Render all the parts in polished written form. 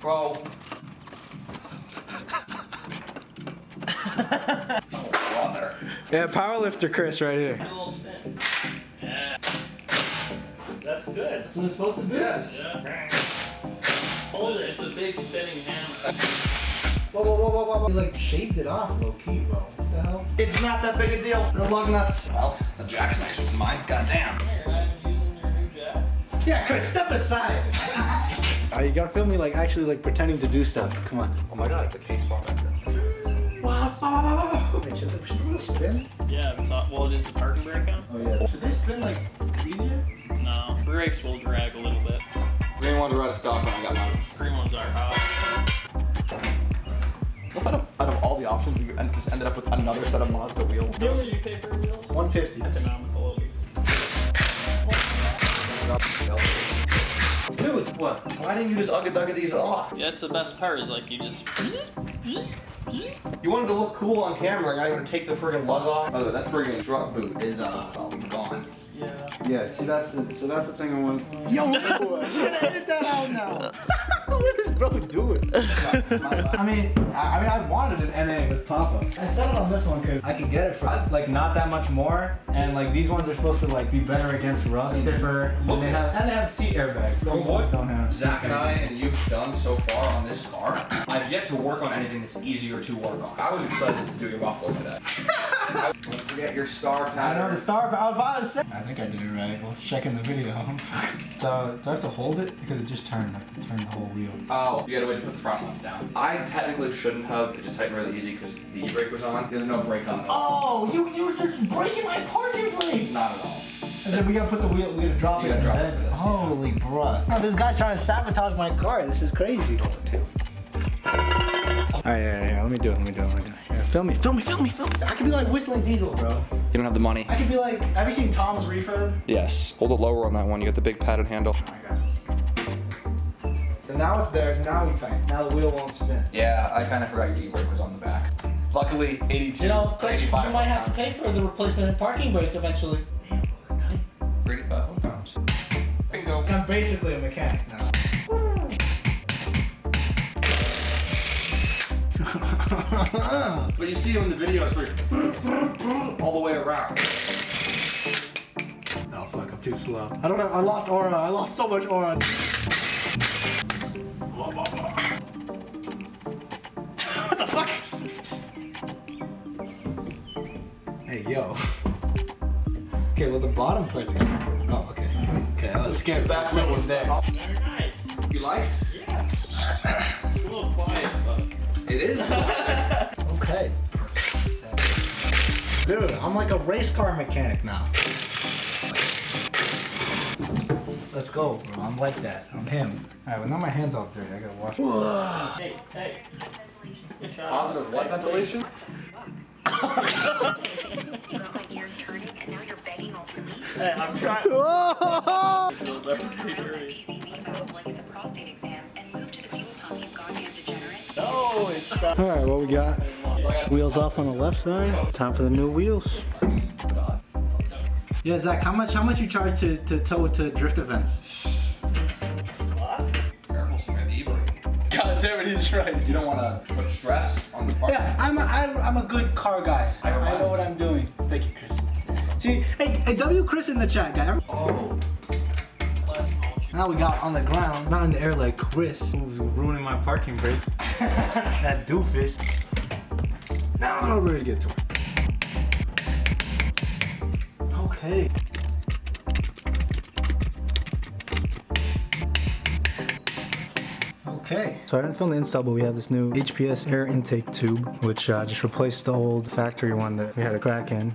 Bro. On there. Yeah, powerlifter Chris right here. A little spin. Yeah. That's good. That's what it's supposed to do. Yes. Yeah. Hold it. It's a big spinning hammer. Whoa. You like shaved it off low key, bro. What the hell? It's not that big a deal. No lug nuts. Well, the jack's nicer than mine. Goddamn. You're not even using your new jack? Yeah, Chris, step aside. You gotta film me like actually like pretending to do stuff. Come on. Oh my god, it's a case bar back there. Wow. Wait, should we spin? Yeah, it's all, well, is the parking brake on? Oh yeah. Should they spin like easier? No. Brakes will drag a little bit. Green ones are out of stock when I got mine. Green ones are hot. Out of all the options, we just ended up with another set of Mazda wheels. How much do you pay for wheels? $150. Economical at least. Dude, what? Why didn't you just ugga-dugga these off? Yeah, that's the best part is like you just... You wanted to look cool on camera, and I even take the friggin' lug off. Oh, that friggin' truck boot is gone. Yeah. Yeah, see that's the thing I want. Yo, you gotta edit that out now. What is bro doing? I mean, I wanted an NA with pop-up. I settled on this one because I could get it for like not that much more, and like these ones are supposed to like be better against rust, stiffer, and they have seat airbags. From what don't have. Zach and I and you've done so far on this car, I've yet to work on anything that's easier to work on. I was excited to do your muffler today. Don't forget your star tag. I know the star, but I was about to say. I think I did it right. Let's check in the video. So, do I have to hold it? Because it just turned the whole wheel. Oh, you gotta wait to put the front ones down. I technically shouldn't have. It just tightened really easy because the e-brake was on. There's no brake on it. Oh, you were just breaking my parking brake. Not at all. And then we gotta put the wheel, we gotta drop You it. gotta drop it for this, Holy bruh. Oh, this guy's trying to sabotage my car. This is crazy. Alright, yeah, let me do it. Yeah, film me. I could be like Whistling Diesel, bro. You don't have the money. I could be like, have you seen Tom's Refurb? Yes. Hold it lower on that one. You got the big padded handle. I got this. So now it's there, so now we tighten. Now the wheel won't spin. Yeah, I kind of forgot your e-brake was on the back. Luckily, 82. You know, Chris, you 85 might have to pounds. pay for the replacement parking brake eventually. 85 pounds. Bingo. I'm basically a mechanic now. But you see him in the video, it's like all the way around. Oh fuck, I'm too slow. I lost aura. I lost so much aura. What the fuck? Hey, yo. Okay, well the bottom part's coming. Oh, okay. Okay, I was scared. Back wheel was there. Very nice. You like? Yeah. It's a little quiet, but... It is. Okay. Dude, I'm like a race car mechanic now. Let's go, bro. I'm like that. I'm him. Alright, well now my hand's all dirty. I gotta wash it. Hey. Good shot. Positive what ventilation? You got my gears turning and now you're begging all sweet. Hey, I'm trying. Whoa! Those are pretty dirty. PCV valve like it's a prostate exam and move to the fuel pump, you goddamn degenerate. No, it's stuck. Alright, what we got? Wheels off on the left side. Time for the new wheels. Yeah, Zach, how much you charge to tow it to drift events? Careful, some of the e-brake. God damn it, he's right. You don't want to put stress on the part. Yeah, I'm a good car guy. I don't I know mind. what I'm doing. Thank you, Chris. See, hey, W Chris in the chat, guy. Oh. Now we got on the ground, not in the air like Chris, who's ruining my parking brake. That doofus. Now I'm ready to get to it. Okay. Okay. So I didn't film the install, but we have this new HPS air intake tube, which just replaced the old factory one that we had a crack in.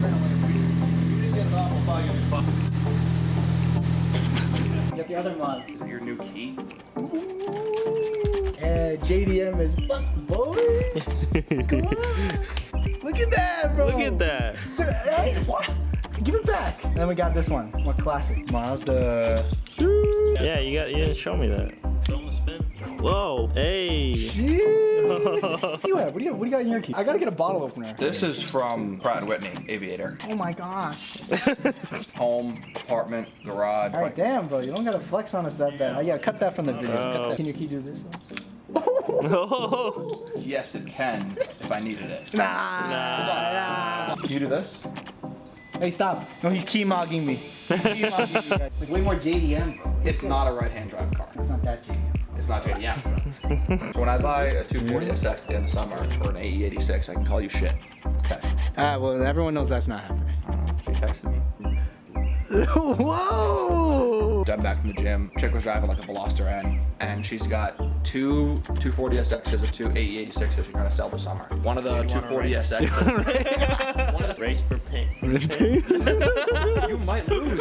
Get the other mod. Is it your new key? Yeah, JDM is fuck, boy. Come on. Look at that, bro. Look at that. Hey, what? Give it back. And then we got this one. More classic. Mazda. Yeah, you didn't show me that. Film the spin. Whoa, hey. What do you have? What do you got in your key? I gotta get a bottle opener. This is from Pratt & Whitney, Aviator. Oh my gosh. Home, apartment, garage. Alright, damn, bro. You don't gotta flex on us that bad. Yeah, cut that from the video. Cut that. Can your key do this? Though? Oh. Yes, it can if I needed it. Nah. Can you do this? Hey, stop. No, he's key mogging me. He's key mogging me, guys. Like way more JDM, bro. It's not a right-hand drive car. It's not that JDM. It's not JDM. So when I buy a 240 SX at the end of summer or an AE 86, I can call you shit. Okay. Well, everyone knows that's not happening. She texted me. Whoa! I'm back from the gym. Chick was driving like a Veloster N, and she's got two 240 SXs or two AE 86s she's trying to sell this summer. One of the 240 SXs. Race for paint. You might lose.